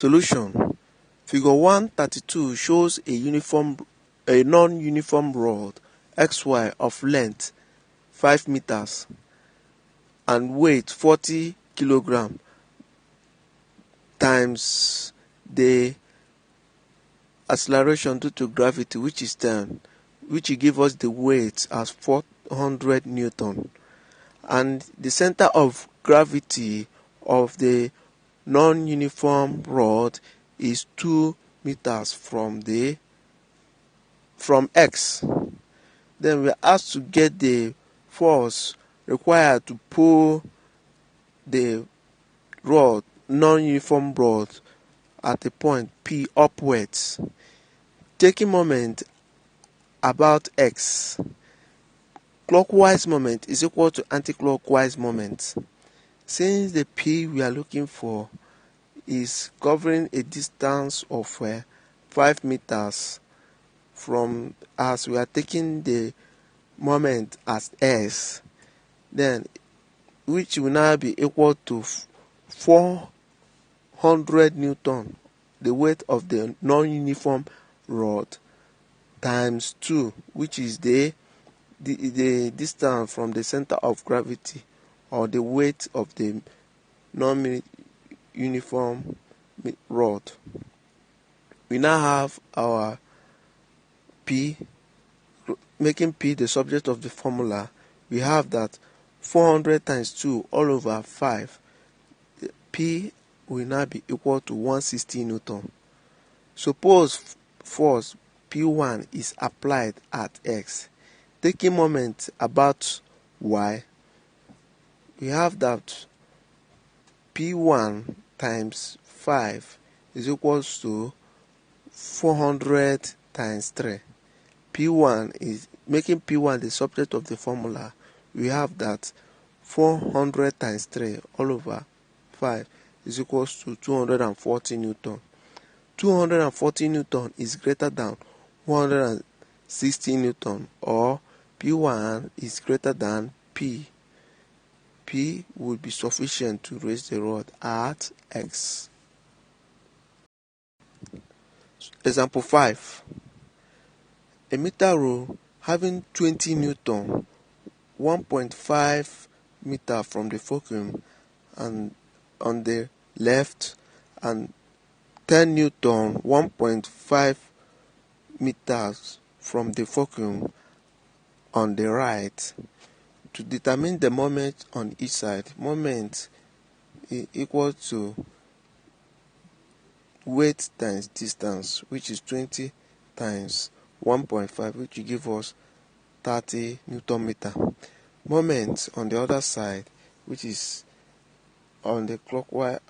Solution. Figure 132 shows a non-uniform rod XY of length 5 meters and weight 40 kg times the acceleration due to gravity, which is 10, which will give us the weight as 400 Newton. And the center of gravity of the non-uniform rod is 2 meters from X. Then we are asked to get the force required to pull the non-uniform rod at a point P upwards. Taking moment about X, clockwise moment is equal to anti-clockwise moment. Since the P we are looking for is covering a distance of 5 meters from, as we are taking the moment as S, then which will now be equal to 400 Newton, the weight of the non-uniform rod, times 2, which is the distance from the center of gravity, or the weight of the non-uniform rod. We now have our P, making P the subject of the formula. We have that 400 times 2 all over 5. P will now be equal to 160 Newton. Suppose force P1 is applied at X. Taking moment about Y, we have that P1 times 5 is equals to 400 times 3. P1 is making P1 the subject of the formula. We have that 400 times 3 all over 5 is equals to 240 Newton. 240 Newton is greater than 160 Newton, or P1 is greater than P. P would be sufficient to raise the rod at X. Example 5. A meter rule having 20 Newton, 1.5 meter from the fulcrum and on the left, and 10 Newton, 1.5 meters from the fulcrum on the right. To determine the moment on each side, moment is equal to weight times distance, which is 20 times 1.5, which will give us 30 Newton meter. Moment on the other side, which is on the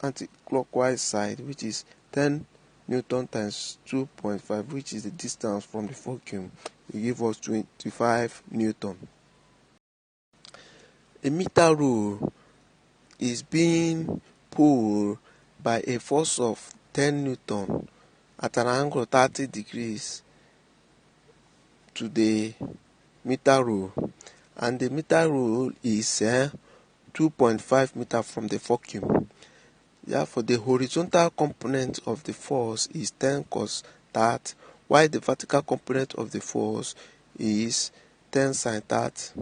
anti-clockwise side, which is 10 Newton times 2.5, which is the distance from the fulcrum, will give us 25 Newton. A meter rule is being pulled by a force of 10 Newton at an angle of 30 degrees to the meter rule, and the meter rule is 2.5 meters from the fulcrum. Therefore, the horizontal component of the force is 10 cos that, while the vertical component of the force is 10 sin that.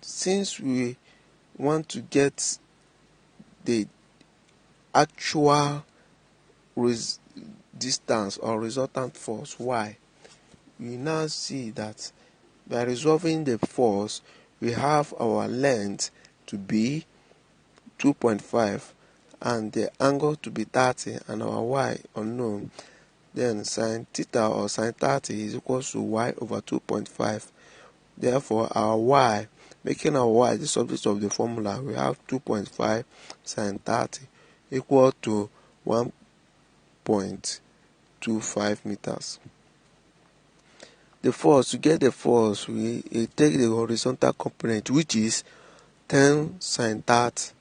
Since we want to get the actual distance or resultant force Y, we now see that by resolving the force, we have our length to be 2.5 and the angle to be 30 and our Y unknown. Then sin theta or sin 30 is equal to Y over 2.5. Therefore, our Y, making our Y the subject of the formula, we have 2.5 sin 30 equal to 1.25 meters. The force, to get the force, we take the horizontal component, which is 10 sin 30.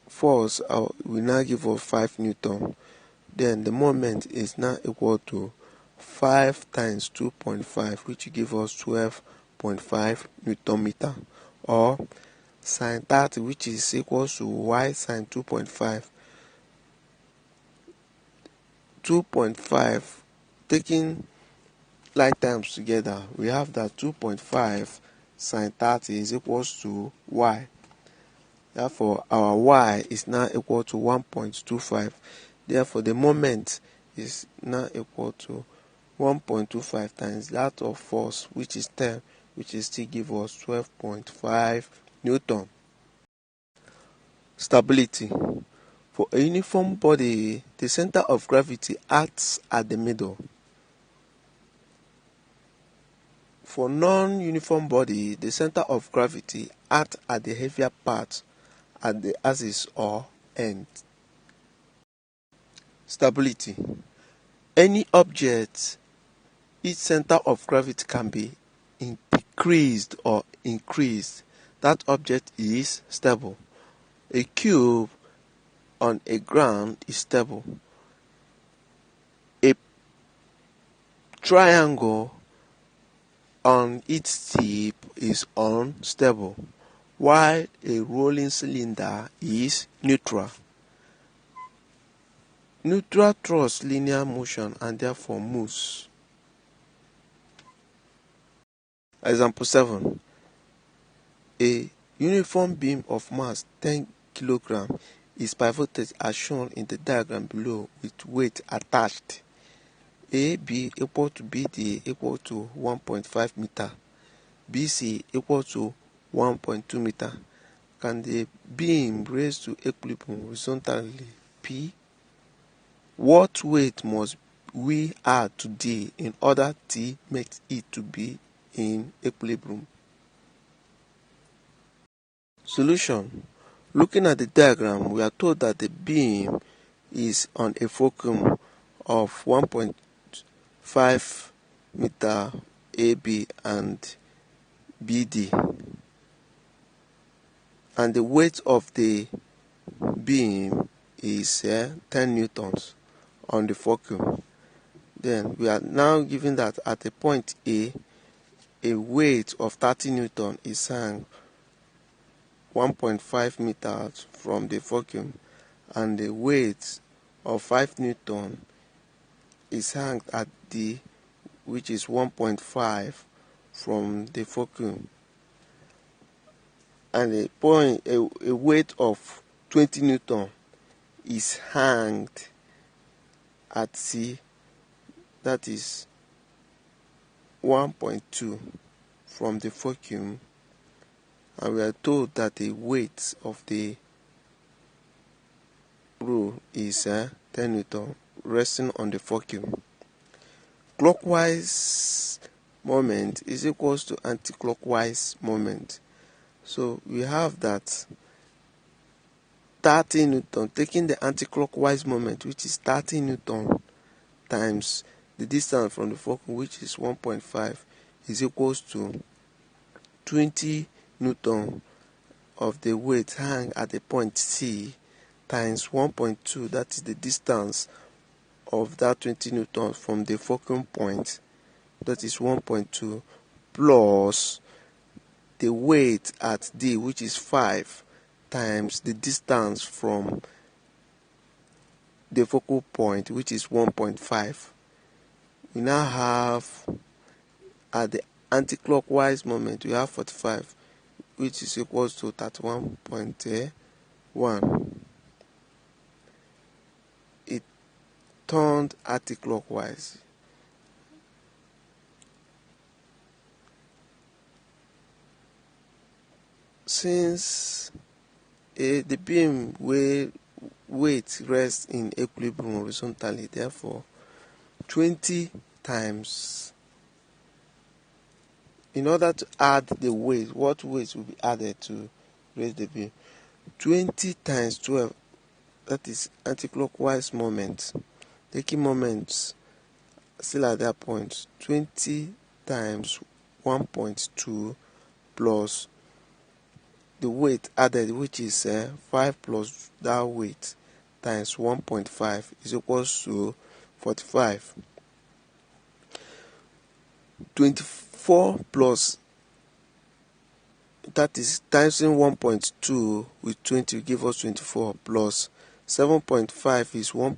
Force will now give us 5 Newton. Then the moment is now equal to 5 times 2.5, which will give us 12.5 Newton meter, or sin 30, which is equal to Y sin 2.5, 2.5, taking like terms together, we have that 2.5 sine 30 is equals to y. Therefore, our y is now equal to 1.25. Therefore, the moment is now equal to 1.25 times that of force, which is 10, which is still give us 12.5 Newton. Stability. For a uniform body, the center of gravity acts at the middle. For non-uniform body, the center of gravity acts at the heavier part at the axis or end. Stability. Any object, its center of gravity can be decreased or increased. That object is stable. A cube on a ground is stable. A triangle on its tip is unstable, while a rolling cylinder is neutral. Neutral thrusts linear motion and therefore moves. Example 7. A uniform beam of mass 10 kg is pivoted as shown in the diagram below with weight attached. AB equal to BD equal to 1.5 meter. BC equal to 1.2 meter. Can the beam raised to equilibrium horizontally P? What weight must we add to D in order to make it to be in equilibrium? Solution. Looking at the diagram, we are told that the beam is on a fulcrum of 1.5 meter AB and BD, and the weight of the beam is 10 newtons on the fulcrum. Then we are now given that at a point A weight of 30 newton is hung 1.5 meters from the fulcrum, and the weight of 5 newton is hung at D, which is 1.5 from the fulcrum, and a weight of 20 newton is hanged at C, that is 1.2 from the fulcrum, and we are told that the weight of the row is 10 newton resting on the fulcrum. Clockwise moment is equals to anti-clockwise moment. So we have that 30 newton, taking the anti-clockwise moment, which is 30 newton times the distance from the fulcrum, which is 1.5, is equals to 20 newton of the weight hang at the point C times 1.2, that is the distance of that 20 newton from the fulcrum point, that is 1.2, plus the weight at D, which is 5, times the distance from the focal point, which is 1.5. We now have at the anti-clockwise moment, we have 45, which is equals to 31.1. It turned anti-clockwise. Since the beam weight rests in equilibrium horizontally, therefore 20 times, in order to add the weight, what weight will be added to raise the beam? 20 times 12, that is anti-clockwise moment. Taking moments still at that point, 20 times 1.2 plus the weight added, which is 5 plus that weight times 1.5 is equals to 45. 24 plus, that is times 1.2 with 20 will give us 24, plus 7.5 is 1.5